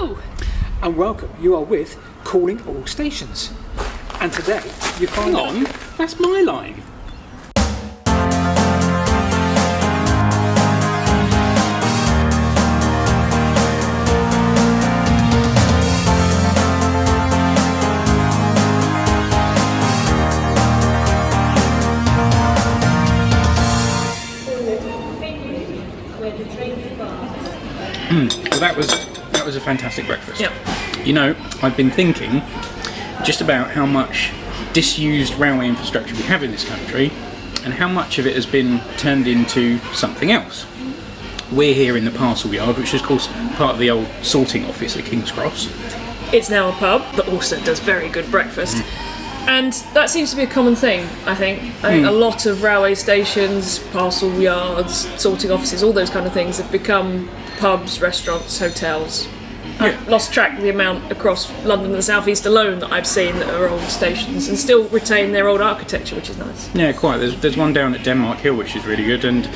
Hello. And welcome. You are with Calling All Stations. And today you find Hang on, that's my line. Well, that was a fantastic breakfast. Yep. You know, I've been thinking just about how much disused railway infrastructure we have in this country and how much of it has been turned into something else. We're here in the parcel yard, which is of course part of the old sorting office at King's Cross. It's now a pub that also does very good breakfast. And that seems to be a common thing, I think. I think a lot of railway stations, parcel yards, sorting offices, all those kind of things have become pubs, restaurants, hotels. I've lost track of the amount across London and the South East alone that I've seen that are old stations and still retain their old architecture, which is nice. Yeah, quite. There's one down at Denmark Hill which is really good, and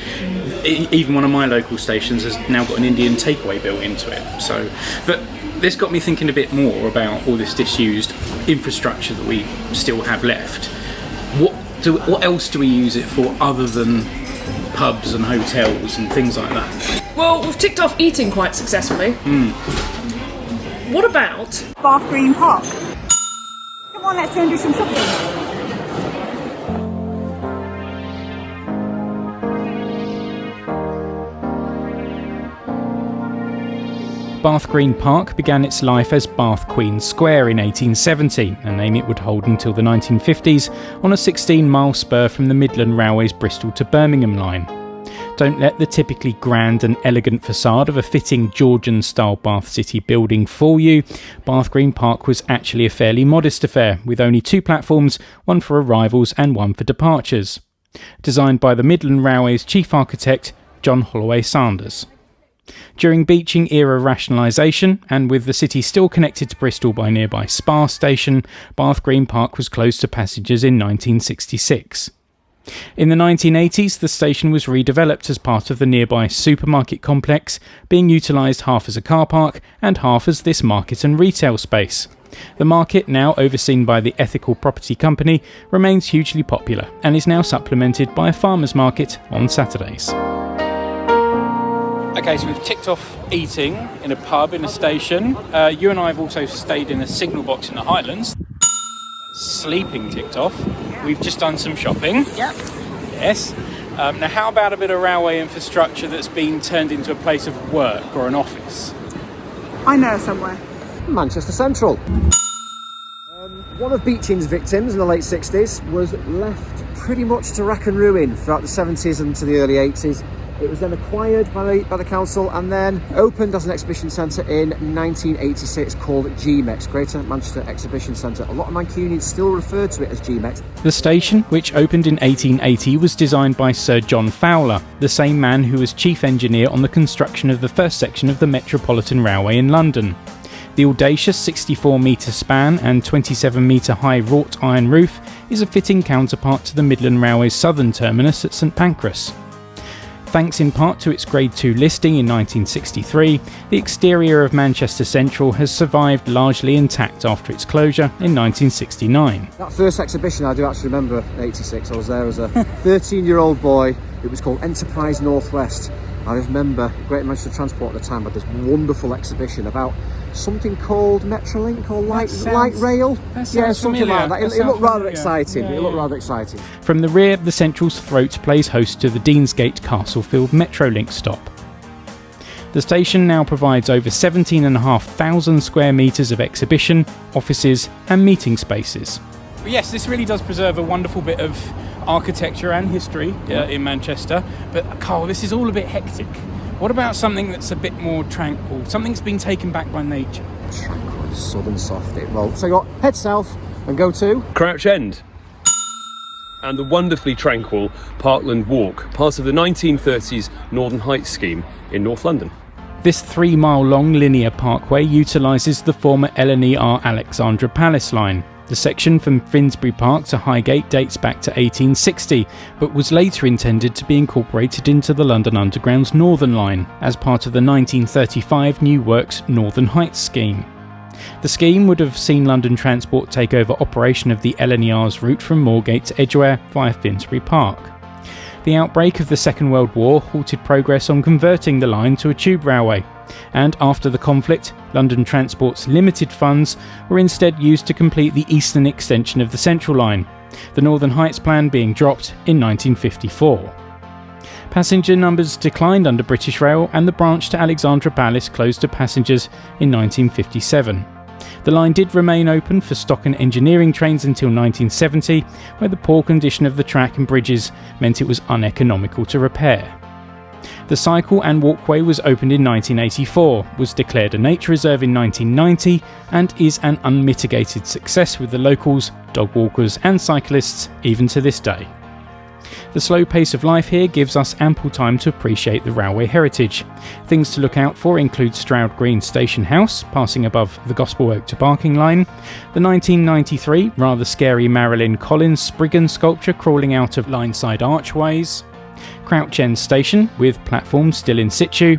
even one of my local stations has now got an Indian takeaway built into it. So, but this got me thinking a bit more about all this disused infrastructure that we still have left. What else do we use it for other than pubs and hotels and things like that? Well, we've ticked off eating quite successfully. What about Bath Green Park? Come on, let's go and do some shopping. Bath Green Park began its life as Bath Queen Square in 1870, a name it would hold until the 1950s, on a 16-mile spur from the Midland Railway's Bristol to Birmingham line. Don't let the typically grand and elegant facade of a fitting Georgian-style Bath City building fool you. Bath Green Park was actually a fairly modest affair, with only 2 platforms, one for arrivals and one for departures. Designed by the Midland Railway's chief architect, John Holloway Sanders. During Beeching era rationalisation, and with the city still connected to Bristol by nearby Spa Station, Bath Green Park was closed to passengers in 1966. In the 1980s, the station was redeveloped as part of the nearby supermarket complex, being utilised half as a car park and half as this market and retail space. The market, now overseen by the Ethical Property Company, remains hugely popular and is now supplemented by a farmers market on Saturdays. Okay, so we've ticked off eating in a pub, in a station. You and I have also stayed in a signal box in the Highlands. Sleeping ticked off. We've just done some shopping. Yep. Yes. Now, how about a bit of railway infrastructure that's been turned into a place of work or an office? I know somewhere. Manchester Central. One of Beeching's victims in the late 60s was left pretty much to rack and ruin throughout the 70s and to the early 80s. It was then acquired by the council and then opened as an exhibition centre in 1986 called GMEX, Greater Manchester Exhibition Centre. A lot of Mancunians still refer to it as GMEX. The station, which opened in 1880, was designed by Sir John Fowler, the same man who was chief engineer on the construction of the first section of the Metropolitan Railway in London. The audacious 64-metre span and 27-metre high wrought iron roof is a fitting counterpart to the Midland Railway's southern terminus at St Pancras. Thanks in part to its Grade 2 listing in 1963, the exterior of Manchester Central has survived largely intact after its closure in 1969. That first exhibition I do actually remember in 86. I was there as a 13-year-old boy. It was called Enterprise Northwest. I remember Greater Manchester Transport at the time had this wonderful exhibition about something called Metrolink or light rail. Yeah, something like that. It looked rather exciting. It looked rather exciting. From the rear, the Central's throat plays host to the Deansgate Castlefield Metrolink stop. The station now provides over 17,500 square metres of exhibition, offices and meeting spaces. Yes, this really does preserve a wonderful bit of architecture and history in Manchester. But Carl, this is all a bit hectic. What about something that's a bit more tranquil? Something that's been taken back by nature? Tranquil, southern soft. So you got head south and go to Crouch End and the wonderfully tranquil Parkland Walk, part of the 1930s Northern Heights scheme in North London. This 3-mile long linear parkway utilises the former L&ER Alexandra Palace line. The section from Finsbury Park to Highgate dates back to 1860, but was later intended to be incorporated into the London Underground's Northern Line as part of the 1935 New Works Northern Heights scheme. The scheme would have seen London Transport take over operation of the LNER's route from Moorgate to Edgware via Finsbury Park. The outbreak of the Second World War halted progress on converting the line to a tube railway, and after the conflict, London Transport's limited funds were instead used to complete the eastern extension of the Central Line, the Northern Heights plan being dropped in 1954. Passenger numbers declined under British Rail, and the branch to Alexandra Palace closed to passengers in 1957. The line did remain open for stock and engineering trains until 1970, where the poor condition of the track and bridges meant it was uneconomical to repair. The cycle and walkway was opened in 1984, was declared a nature reserve in 1990, and is an unmitigated success with the locals, dog walkers and cyclists even to this day. The slow pace of life here gives us ample time to appreciate the railway heritage. Things to look out for include Stroud Green Station House, passing above the Gospel Oak to Barking line, the 1993 rather scary Marilyn Collins Spriggan sculpture crawling out of line-side archways, Crouch End Station with platforms still in situ,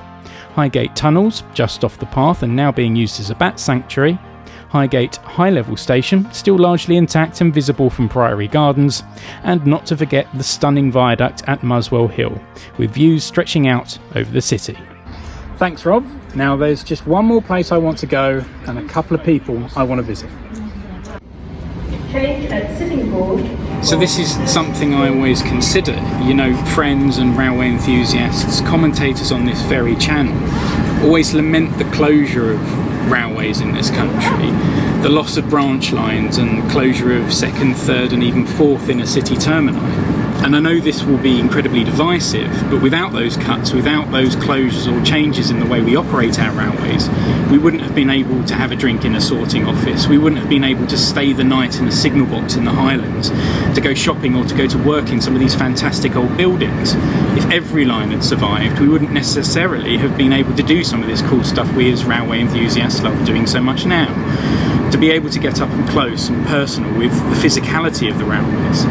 Highgate Tunnels just off the path and now being used as a bat sanctuary, Highgate High Level Station, still largely intact and visible from Priory Gardens, and not to forget the stunning viaduct at Muswell Hill, with views stretching out over the city. Thanks, Rob. Now there's just one more place I want to go and a couple of people I want to visit. Change at sitting board. So this is something I always consider. You know, friends and railway enthusiasts, commentators on this very channel, always lament the closure of railways in this country, the loss of branch lines and closure of second, third and even fourth inner city termini. And I know this will be incredibly divisive, but without those cuts, without those closures or changes in the way we operate our railways, we wouldn't have been able to have a drink in a sorting office, we wouldn't have been able to stay the night in a signal box in the Highlands, to go shopping or to go to work in some of these fantastic old buildings. If every line had survived, we wouldn't necessarily have been able to do some of this cool stuff we as railway enthusiasts love doing so much now. To be able to get up and close and personal with the physicality of the railways.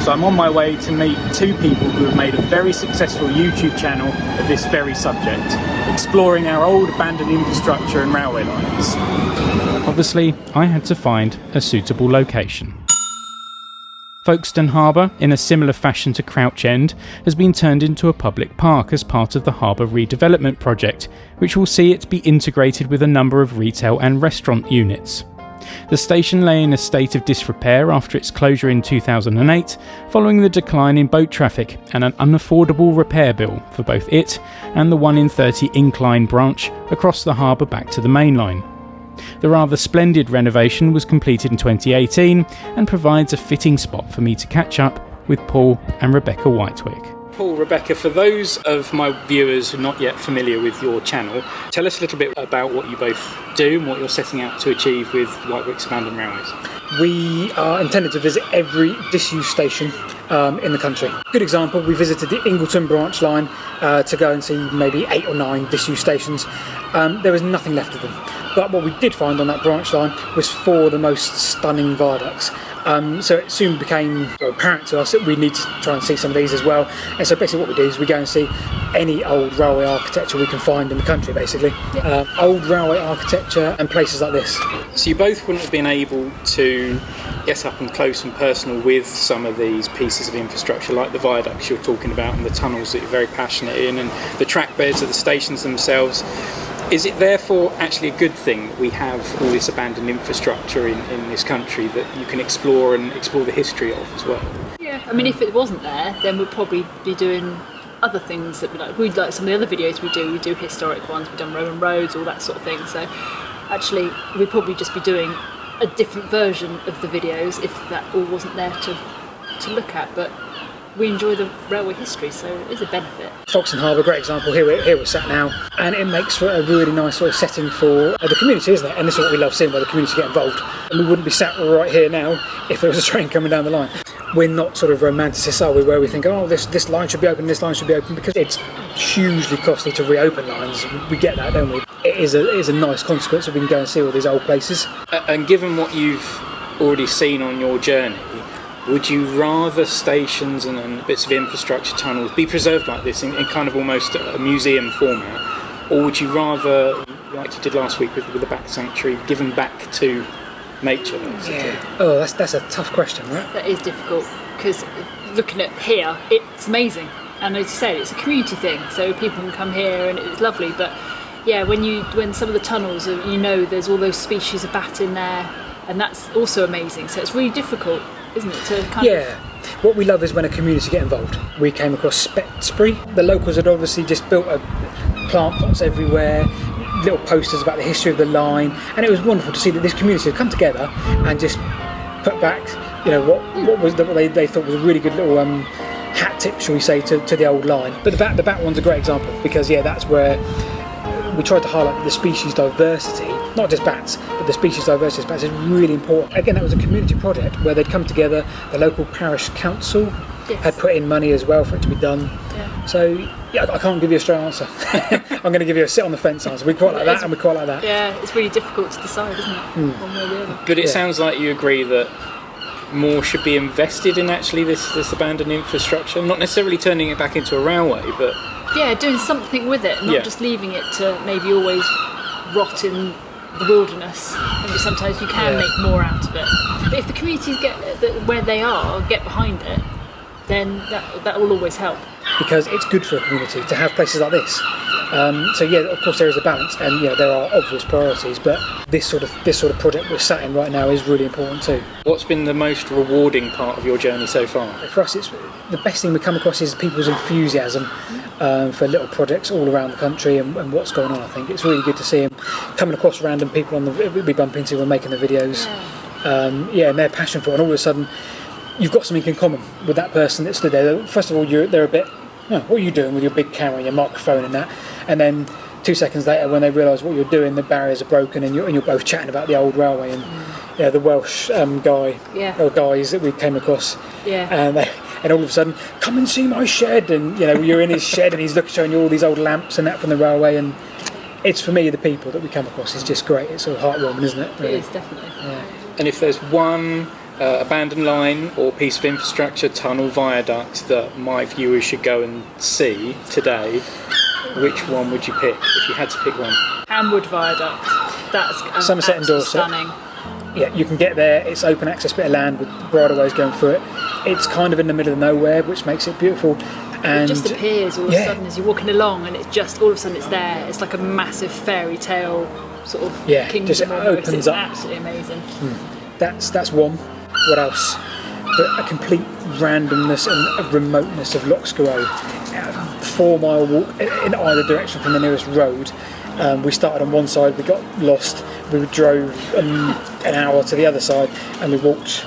So I'm on my way to meet two people who have made a very successful YouTube channel of this very subject, exploring our old abandoned infrastructure and railway lines. Obviously, I had to find a suitable location. Folkestone Harbour, in a similar fashion to Crouch End, has been turned into a public park as part of the harbour redevelopment project, which will see it be integrated with a number of retail and restaurant units. The station lay in a state of disrepair after its closure in 2008, following the decline in boat traffic and an unaffordable repair bill for both it and the 1 in 30 incline branch across the harbour back to the main line. The rather splendid renovation was completed in 2018 and provides a fitting spot for me to catch up with Paul and Rebecca Whitewick. Paul, Rebecca, for those of my viewers who are not yet familiar with your channel, tell us a little bit about what you both do and what you're setting out to achieve with Whitewick's Abandoned Railways. We are intended to visit every disused station in the country. Good example, we visited the Ingleton branch line to go and see maybe 8 or 9 disused stations. There was nothing left of them. But what we did find on that branch line was 4 of the most stunning viaducts. So it soon became apparent to us that we need to try and see some of these as well. And so basically what we do is we go and see any old railway architecture we can find in the country, basically. Old railway architecture and places like this. So you both wouldn't have been able to get up and close and personal with some of these pieces of infrastructure, like the viaducts you're talking about and the tunnels that you're very passionate in and the track beds at the stations themselves. Is it therefore actually a good thing that we have all this abandoned infrastructure in this country that you can explore and explore the history of as well? Yeah, I mean, if it wasn't there, then we'd probably be doing other things that we like. We'd like some of the other videos we do historic ones, we've done Roman roads, all that sort of thing. So actually, we'd probably just be doing a different version of the videos if that all wasn't there to look at. But we enjoy the railway history, so it is a benefit. Folkestone Harbour, great example. Here we're sat now, and it makes for a really nice sort of setting for the community, isn't it? And this is what we love seeing, where the community get involved. And we wouldn't be sat right here now if there was a train coming down the line. we're not sort of romanticists, are we, where we think, oh, this line should be open, this line should be open, because it's hugely costly to reopen lines. We get that, don't we? It is a nice consequence that we can go and see all these old places. And given what you've already seen on your journey, would you rather stations and bits of infrastructure, tunnels, be preserved like this in kind of almost a museum format, or would you rather, like you did last week with the Bat Sanctuary, given back to nature, basically? Yeah. Oh, that's a tough question, right? That is difficult, because looking at here, it's amazing, and as you said, it's a community thing, so people can come here and it's lovely. But yeah, when some of the tunnels are, there's all those species of bat in there, and that's also amazing. So it's really difficult, isn't it, to kind of... What we love is when a community get involved. We came across Spetsbury. The locals had obviously just built plant pots everywhere, little posters about the history of the line, and it was wonderful to see that this community had come together and just put back, what they thought was a really good little hat tip, shall we say, to the old line. But the bat one's a great example, because that's where we tried to highlight the species diversity, not just bats, but the species diversity of bats is really important. Again, that was a community project where they'd come together, the local parish council had put in money as well for it to be done. Yeah. So, I can't give you a straight answer. I'm going to give you a sit on the fence answer. We quite like that and we quite like that. Yeah, it's really difficult to decide, isn't it? One way or the other. But it sounds like you agree that more should be invested in actually this abandoned infrastructure, not necessarily turning it back into a railway, but... Yeah, doing something with it, not just leaving it to maybe always rot in the wilderness. Maybe sometimes you can make more out of it. But if the communities get where they are, get behind it, then that will always help. Because it's good for a community to have places like this. So of course there is a balance, and there are obvious priorities, but this sort of project we're sat in right now is really important too. What's been the most rewarding part of your journey so far? For us, it's the best thing we come across is people's enthusiasm for little projects all around the country and what's going on. I think it's really good to see them coming across random people we bump into when making the videos. And their passion for it, and all of a sudden you've got something in common with that person that stood there. First of all, they're a bit, what are you doing with your big camera and your microphone and that? And then 2 seconds later, when they realise what you're doing, the barriers are broken and you're both chatting about the old railway and the Welsh or guys that we came across. And all of a sudden, come and see my shed, and you're in his shed and he's showing you all these old lamps and that from the railway, and it's, for me, the people that we come across is just great. It's sort of heartwarming, isn't it? Really? It is, definitely. Yeah. And if there's one abandoned line or piece of infrastructure, tunnel, viaduct that my viewers should go and see today, which one would you pick if you had to pick one? Hamwood Viaduct. That's Somerset and Dorset. Stunning. Yeah, you can get there. It's open access bit of land with bridleways going through it. It's kind of in the middle of nowhere, which makes it beautiful. And it just appears all of a sudden as you're walking along, and it's just all of a sudden it's there. It's like a massive fairy tale sort of kingdom. Just opens it's up. Absolutely amazing. That's one. What else? A complete randomness and remoteness of Lockscorow. 4-mile walk in either direction from the nearest road. We started on one side, we got lost, we drove an hour to the other side, and we walked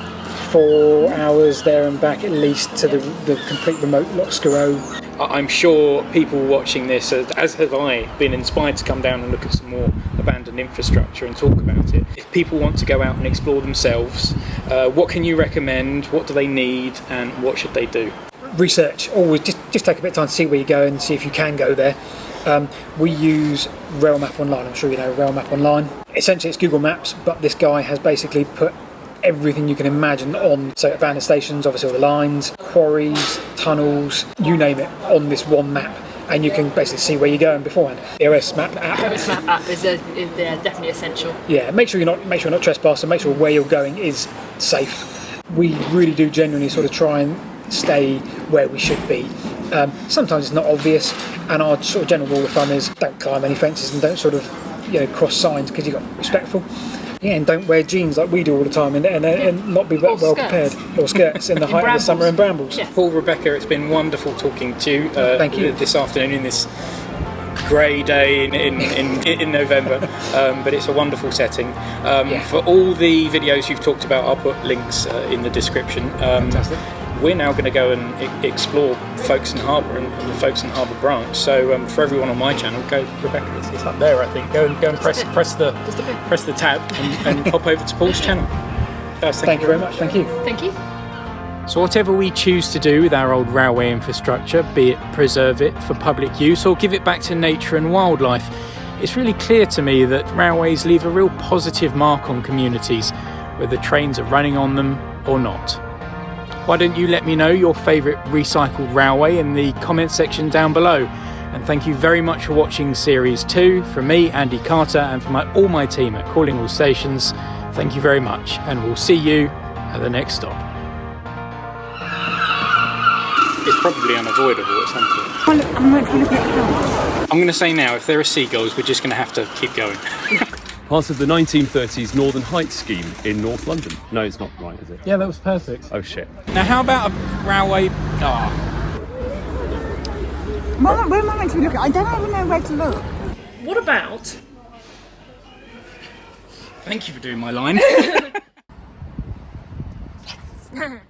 4 hours there and back at least to the complete remote Lockscorow. I'm sure people watching this, as have I, been inspired to come down and look at some more abandoned infrastructure and talk about it. If people want to go out and explore themselves, what can you recommend? What do they need, and what should they do? Research. Always just take a bit of time to see where you go and see if you can go there. We use Rail Map Online. I'm sure you know Rail Map Online. Essentially it's Google Maps, but this guy has basically put everything you can imagine on, so abandoned stations, obviously all the lines, quarries, tunnels, you name it, on this one map, and you can basically see where you're going beforehand. The OS Map app. OS Map app is definitely essential. Yeah, make sure you're not trespassing, make sure where you're going is safe. We really do genuinely sort of try and stay where we should be. Sometimes it's not obvious, and our sort of general rule of thumb is don't climb any fences and don't sort of cross signs, because you've got to be respectful. Yeah, and don't wear jeans like we do all the time, and not be well prepared, or skirts in the height of the summer in brambles. Yeah. Paul, Rebecca, it's been wonderful talking to you. Thank you. This afternoon in this grey day in November, but it's a wonderful setting. For all the videos you've talked about, I'll put links in the description. Fantastic. We're now going to go and explore Folkestone Harbour and the Folkestone Harbour branch. So for everyone on my channel, go, Rebecca, it's up there, I think. Go and press the tab and pop over to Paul's channel. Guys, thank you very much. Thank you. Thank you. So whatever we choose to do with our old railway infrastructure, be it preserve it for public use or give it back to nature and wildlife, it's really clear to me that railways leave a real positive mark on communities, whether trains are running on them or not. Why don't you let me know your favourite recycled railway in the comment section down below. And thank you very much for watching Series 2 from me, Andy Carter, and from all my team at Calling All Stations. Thank you very much, and we'll see you at the next stop. It's probably unavoidable at some point. Well, look, I'm going to look at it. I'm going to say now, if there are seagulls, we're just going to have to keep going. Part of the 1930s Northern Heights scheme in North London. No, it's not right, is it? Yeah, that was perfect. Oh shit. Now, how about a railway? Where am I meant to be looking? I don't even know where to look. What about? Thank you for doing my line. Yes.